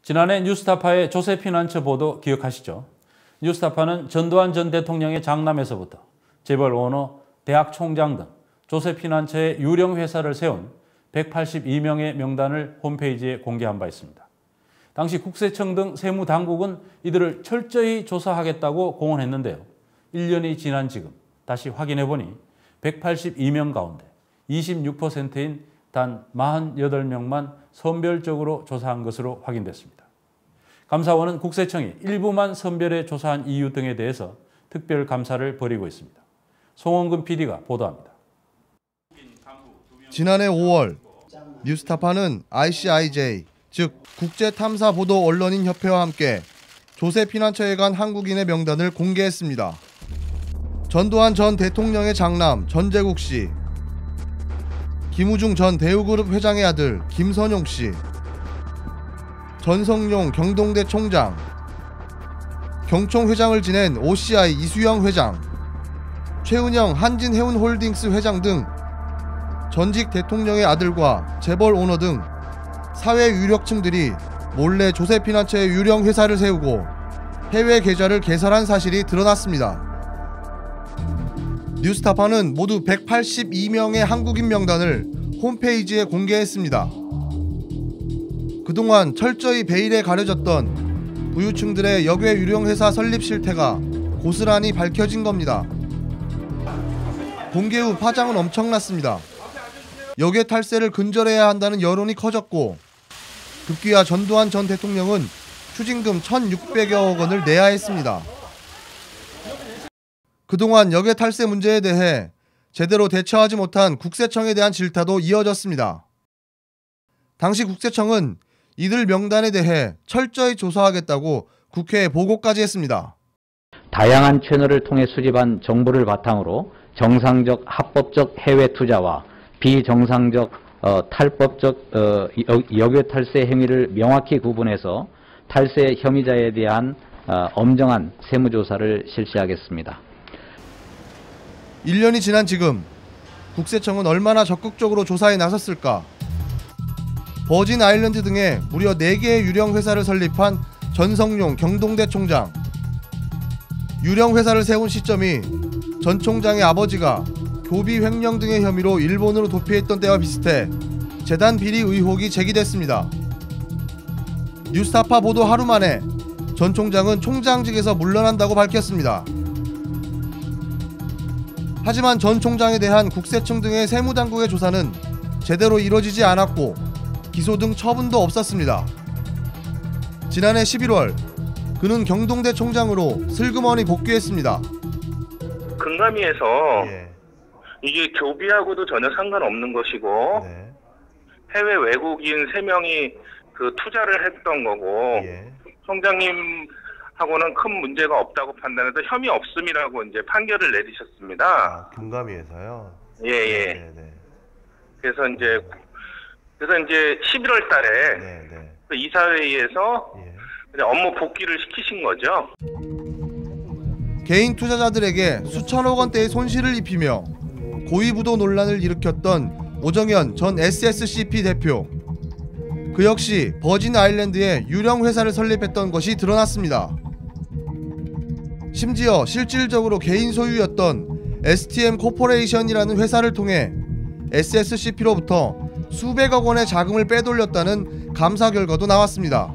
지난해 뉴스타파의 조세피난처 보도 기억하시죠? 뉴스타파는 전두환 전 대통령의 장남에서부터 재벌 오너, 대학 총장 등 조세피난처의 유령 회사를 세운 182명의 명단을 홈페이지에 공개한 바 있습니다. 당시 국세청 등 세무당국은 이들을 철저히 조사하겠다고 공언했는데요. 1년이 지난 지금 다시 확인해보니 182명 가운데 26%인 단 48명만 선별적으로 조사한 것으로 확인됐습니다. 감사원은 국세청이 일부만 선별해 조사한 이유 등에 대해서 특별 감사를 벌이고 있습니다. 송원근 PD가 보도합니다. 지난해 5월 뉴스타파는 ICIJ, 즉 국제탐사보도 언론인 협회와 함께 조세피난처에 간 한국인의 명단을 공개했습니다. 전두환 전 대통령의 장남 전재국 씨, 김우중 전 대우그룹 회장의 아들 김선용 씨, 전성용 경동대 총장, 경총 회장을 지낸 OCI 이수영 회장, 최은영 한진해운홀딩스 회장 등 전직 대통령의 아들과 재벌 오너 등 사회 유력층들이 몰래 조세피난처의 유령 회사를 세우고 해외 계좌를 개설한 사실이 드러났습니다. 뉴스타파는 모두 182명의 한국인 명단을 홈페이지에 공개했습니다. 그동안 철저히 베일에 가려졌던 부유층들의 역외 유령 회사 설립 실태가 고스란히 밝혀진 겁니다. 공개 후 파장은 엄청났습니다. 역외 탈세를 근절해야 한다는 여론이 커졌고 급기야 전두환 전 대통령은 추징금 1,600여 원을 내야 했습니다. 그동안 역외 탈세 문제에 대해 제대로 대처하지 못한 국세청에 대한 질타도 이어졌습니다. 당시 국세청은 이들 명단에 대해 철저히 조사하겠다고 국회에 보고까지 했습니다. 다양한 채널을 통해 수집한 정보를 바탕으로 정상적 합법적 해외 투자와 비정상적 탈법적 역외 탈세 행위를 명확히 구분해서 탈세 혐의자에 대한 엄정한 세무조사를 실시하겠습니다. 1년이 지난 지금 국세청은 얼마나 적극적으로 조사에 나섰을까? 버진 아일랜드 등에 무려 4개의 유령 회사를 설립한 전성용 경동대 총장. 유령 회사를 세운 시점이 전 총장의 아버지가 교비 횡령 등의 혐의로 일본으로 도피했던 때와 비슷해 재단 비리 의혹이 제기됐습니다. 뉴스타파 보도 하루 만에 전 총장은 총장직에서 물러난다고 밝혔습니다. 하지만 전 총장에 대한 국세청 등의 세무당국의 조사는 제대로 이뤄지지 않았고 기소 등 처분도 없었습니다. 지난해 11월 그는 경동대 총장으로 슬그머니 복귀했습니다. 금감위에서 이게 교비하고도 전혀 상관없는 것이고 해외 외국인 3명이 그 투자를 했던 거고 총장님하고는 큰 문제가 없다고 판단해서 혐의 없음이라고 이제 판결을 내리셨습니다. 아, 금감위에서요? 예. 그래서 이제 11월 달에 그 이사회의에서 그냥 업무 복귀를 시키신 거죠. 개인 투자자들에게 수천억 원대의 손실을 입히며 고위부도 논란을 일으켰던 오정현 전 SSCP 대표. 그 역시 버진 아일랜드에 유령 회사를 설립했던 것이 드러났습니다. 심지어 실질적으로 개인 소유였던 STM 코퍼레이션이라는 회사를 통해 SSCP로부터 수백억 원의 자금을 빼돌렸다는 감사 결과도 나왔습니다.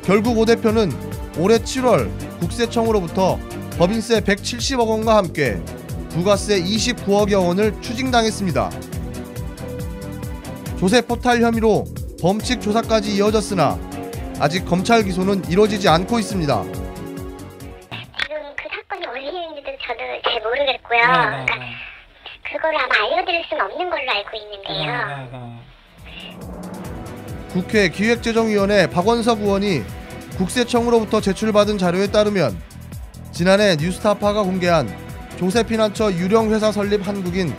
결국 오 대표는 올해 7월 국세청으로부터 법인세 170억 원과 함께 부가세 29억여 원을 추징당했습니다. 조세 포탈 혐의로 범칙 조사까지 이어졌으나 아직 검찰 기소는 이뤄지지 않고 있습니다. 지금 그 사건이 어디인지도 저도 잘 모르겠고요. 그러니까 그걸 아마 알려드릴 수는 없는 걸로 알고 있는데요. 국회 기획재정위원회 박원석 의원이 국세청으로부터 제출받은 자료에 따르면 지난해 뉴스타파가 공개한 조세피난처 유령회사 설립 한국인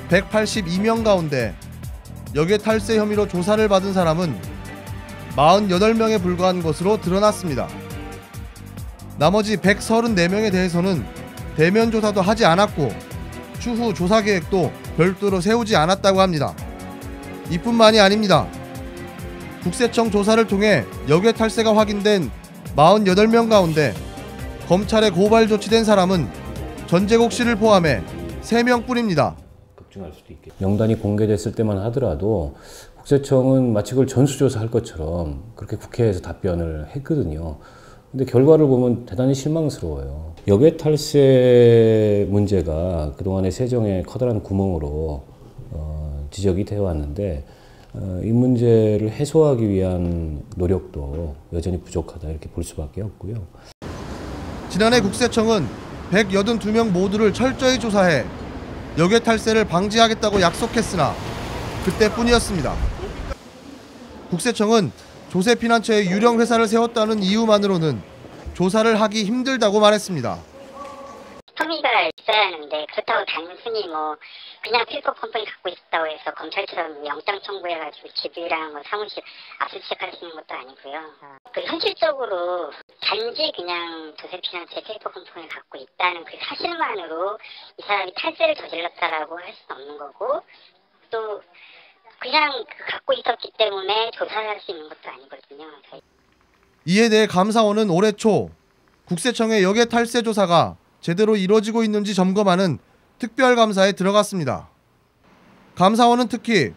182명 가운데 역외 탈세 혐의로 조사를 받은 사람은 48명에 불과한 것으로 드러났습니다. 나머지 134명에 대해서는 대면 조사도 하지 않았고 추후 조사 계획도 별도로 세우지 않았다고 합니다. 이뿐만이 아닙니다. 국세청 조사를 통해 역외 탈세가 확인된 48명 가운데 검찰에 고발 조치된 사람은 전재국 씨를 포함해 3명뿐입니다. 급증할 수도 있겠죠. 명단이 공개됐을 때만 하더라도 국세청은 마치 그걸 전수조사할 것처럼 그렇게 국회에서 답변을 했거든요. 근데 결과를 보면 대단히 실망스러워요. 역외 탈세 문제가 그동안의 세정의 커다란 구멍으로 지적이 되어 왔는데 이 문제를 해소하기 위한 노력도 여전히 부족하다 이렇게 볼 수밖에 없고요. 지난해 국세청은 182명 모두를 철저히 조사해 역외 탈세를 방지하겠다고 약속했으나 그때뿐이었습니다. 국세청은 조세 피난처에 유령 회사를 세웠다는 이유만으로는 조사를 하기 힘들다고 말했습니다. 혐의가 있어야 하는데 그렇다고 단순히 그냥 필터 컴퍼니 갖고 있다고 해서 검찰처럼 영장 청구해가지고 집이랑 사무실 압수수색할 수 있는 것도 아니고요. 현실적으로 단지 그냥 조세 피난처에 필터 컴퍼니를 갖고 있다는 그 사실만으로 이 사람이 탈세를 저질렀다라고 할 수는 없는 거고, 또 그냥 갖고 있었기 때문에 조사를 할 수 있는 것도 아니거든요. 이에 대해 감사원은 올해 초 국세청의 역외 탈세 조사가 제대로 이루어지고 있는지 점검하는 특별감사에 들어갔습니다. 감사원은 특히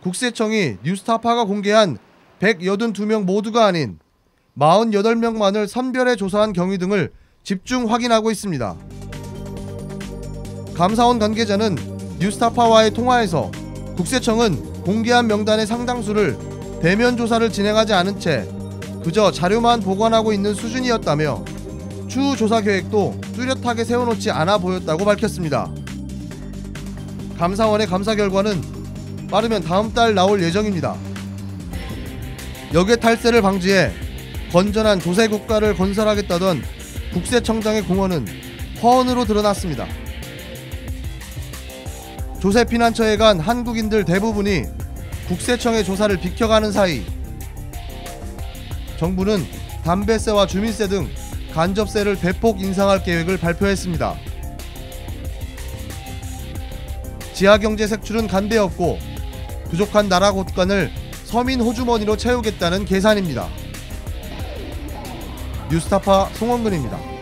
국세청이 뉴스타파가 공개한 182명 모두가 아닌 48명만을 선별해 조사한 경위 등을 집중 확인하고 있습니다. 감사원 관계자는 뉴스타파와의 통화에서 국세청은 공개한 명단의 상당수를 대면 조사를 진행하지 않은 채 그저 자료만 보관하고 있는 수준이었다며 추후 조사 계획도 뚜렷하게 세워놓지 않아 보였다고 밝혔습니다. 감사원의 감사 결과는 빠르면 다음 달 나올 예정입니다. 역외 탈세를 방지해 건전한 조세 국가를 건설하겠다던 국세청장의 공언은 허언으로 드러났습니다. 조세 피난처에 간 한국인들 대부분이 국세청의 조사를 비켜가는 사이 정부는 담배세와 주민세 등 간접세를 대폭 인상할 계획을 발표했습니다. 지하경제 색출은 간대였고 부족한 나라 곳간을 서민 호주머니로 채우겠다는 계산입니다. 뉴스타파 송원근입니다.